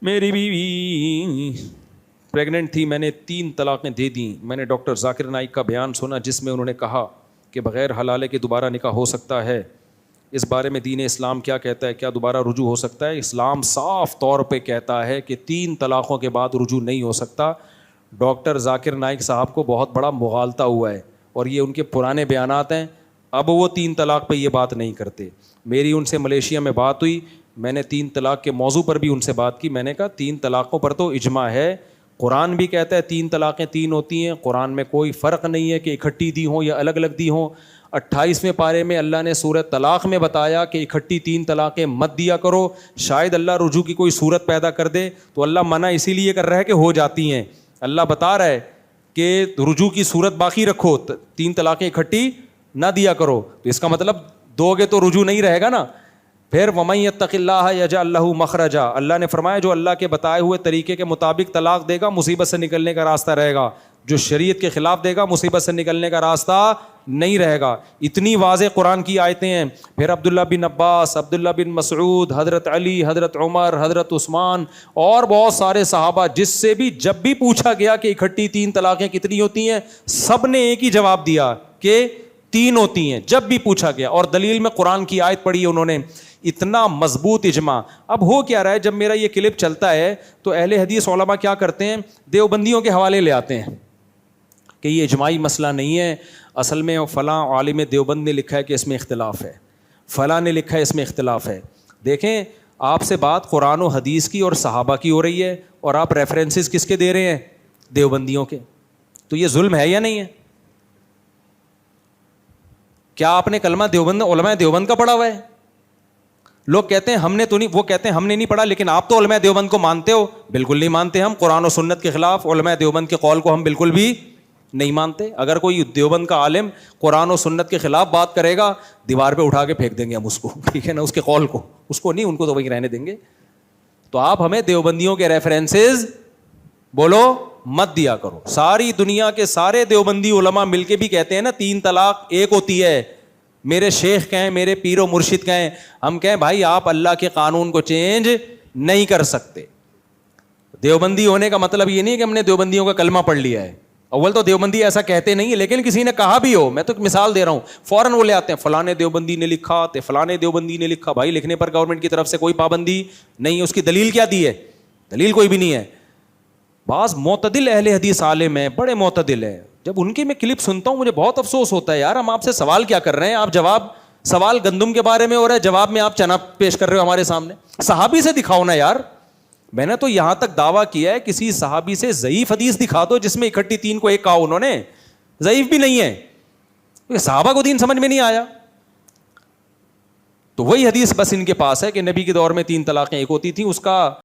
میری بیوی پریگننٹ تھی, میں نے 3 طلاقیں دے دیں. میں نے ڈاکٹر ذاکر نائک کا بیان سنا جس میں انہوں نے کہا کہ بغیر حلالے کے دوبارہ نکاح ہو سکتا ہے. اس بارے میں دین اسلام کیا کہتا ہے؟ کیا دوبارہ رجوع ہو سکتا ہے؟ اسلام صاف طور پہ کہتا ہے کہ 3 طلاقوں کے بعد رجوع نہیں ہو سکتا. ڈاکٹر ذاکر نائک صاحب کو بہت بڑا مغالطہ ہوا ہے اور یہ ان کے پرانے بیانات ہیں. اب وہ 3 طلاق پہ یہ بات نہیں کرتے. میری ان سے ملیشیا میں بات ہوئی, میں نے 3 طلاق کے موضوع پر بھی ان سے بات کی. میں نے کہا 3 طلاقوں پر تو اجماع ہے, قرآن بھی کہتا ہے 3 طلاقیں 3 ہوتی ہیں. قرآن میں کوئی فرق نہیں ہے کہ اکٹھی دی ہوں یا الگ الگ دی ہوں. 28ویں پارے میں اللہ نے سورہ طلاق میں بتایا کہ اکٹھی 3 طلاقیں مت دیا کرو. شاید اللہ رجوع کی کوئی صورت پیدا کر دے تو اللہ منع اسی لیے کر رہا ہے کہ ہو جاتی ہیں. اللہ بتا رہا ہے کہ رجوع کی صورت باقی رکھو, 3 طلاقیں اکٹھی نہ دیا کرو. تو اس کا مطلب دو گے تو رجوع نہیں رہے گا نا. پھر وَمَن يَتَّقِ اللَّهَ يَجْعَل لَّهُ مَخْرَجًا, اللہ نے فرمایا جو اللہ کے بتائے ہوئے طریقے کے مطابق طلاق دے گا مصیبت سے نکلنے کا راستہ رہے گا. جو شریعت کے خلاف دے گا مصیبت سے نکلنے کا راستہ نہیں رہے گا. اتنی واضح قرآن کی آیتیں ہیں. پھر عبداللہ بن عباس, عبداللہ بن مسعود, حضرت علی, حضرت عمر, حضرت عثمان اور بہت سارے صحابہ, جس سے بھی جب بھی پوچھا گیا کہ اکٹھی 3 طلاقیں کتنی ہوتی ہیں, سب نے ایک ہی جواب دیا کہ 3 ہوتی ہیں جب بھی پوچھا گیا. اور دلیل میں قرآن کی آیت پڑھی انہوں نے. اتنا مضبوط اجماع. اب ہو کیا رہا ہے, جب میرا یہ کلپ چلتا ہے تو اہل حدیث علماء کیا کرتے ہیں, دیوبندیوں کے حوالے لے آتے ہیں کہ یہ اجماعی مسئلہ نہیں ہے, اصل میں فلاں عالم دیوبند نے لکھا ہے کہ اس میں اختلاف ہے, فلاں نے لکھا ہے اس میں اختلاف ہے. دیکھیں آپ سے بات قرآن و حدیث کی اور صحابہ کی ہو رہی ہے اور آپ ریفرنسز کس کے دے رہے ہیں؟ دیوبندیوں کے. تو یہ ظلم ہے یا نہیں ہے؟ کیا آپ نے کلمہ دیوبند علماء دیوبند کا پڑھا ہوا ہے؟ لوگ کہتے ہیں ہم نے تو نہیں, وہ کہتے ہیں ہم نے نہیں پڑھا, لیکن آپ تو علماء دیوبند کو مانتے ہو. بالکل نہیں مانتے ہم. قرآن و سنت کے خلاف علماء دیوبند کے قول کو ہم بالکل بھی نہیں مانتے. اگر کوئی دیوبند کا عالم قرآن و سنت کے خلاف بات کرے گا دیوار پہ اٹھا کے پھینک دیں گے ہم اس کو, ٹھیک ہے نا, اس کے قول کو, اس کو نہیں, ان کو تو وہیں رہنے دیں گے. تو آپ ہمیں دیوبندیوں کے ریفرنسز بولو مت دیا کرو. ساری دنیا کے سارے دیوبندی علماء مل کے بھی کہتے ہیں نا 3 طلاق ایک ہوتی ہے. میرے شیخ کہیں, میرے پیر و مرشد کہیں, ہم کہیں بھائی آپ اللہ کے قانون کو چینج نہیں کر سکتے. دیوبندی ہونے کا مطلب یہ نہیں کہ ہم نے دیوبندیوں کا کلمہ پڑھ لیا ہے. اول تو دیوبندی ایسا کہتے نہیں ہے, لیکن کسی نے کہا بھی ہو, میں تو ایک مثال دے رہا ہوں, فوراً وہ لے آتے ہیں فلاں دیوبندی نے لکھا تے فلاں دیوبندی نے لکھا. بھائی لکھنے پر گورنمنٹ کی طرف سے کوئی پابندی نہیں, اس کی دلیل کیا دی ہے؟ دلیل کوئی بھی نہیں ہے. بعض معتدل اہل حدیث عالم ہیں, بڑے معتدل ہیں, جب ان کی میں کلپ سنتا ہوں مجھے بہت افسوس ہوتا ہے. یار ہم آپ سے سوال کیا کر رہے ہیں, آپ جواب, سوال گندم کے بارے میں ہو رہا ہے, جواب میں آپ چنا پیش کر رہے ہو ہمارے سامنے. صحابی سے دکھاؤ نا یار. میں نے تو یہاں تک دعویٰ کیا ہے کسی صحابی سے ضعیف حدیث دکھا دو جس میں اکٹھی 3 کو ایک کہا انہوں نے, ضعیف بھی نہیں ہے. صحابہ کو دین سمجھ میں نہیں آیا. تو وہی حدیث بس ان کے پاس ہے کہ نبی کے دور میں 3 طلاقیں ایک ہوتی تھیں, اس کا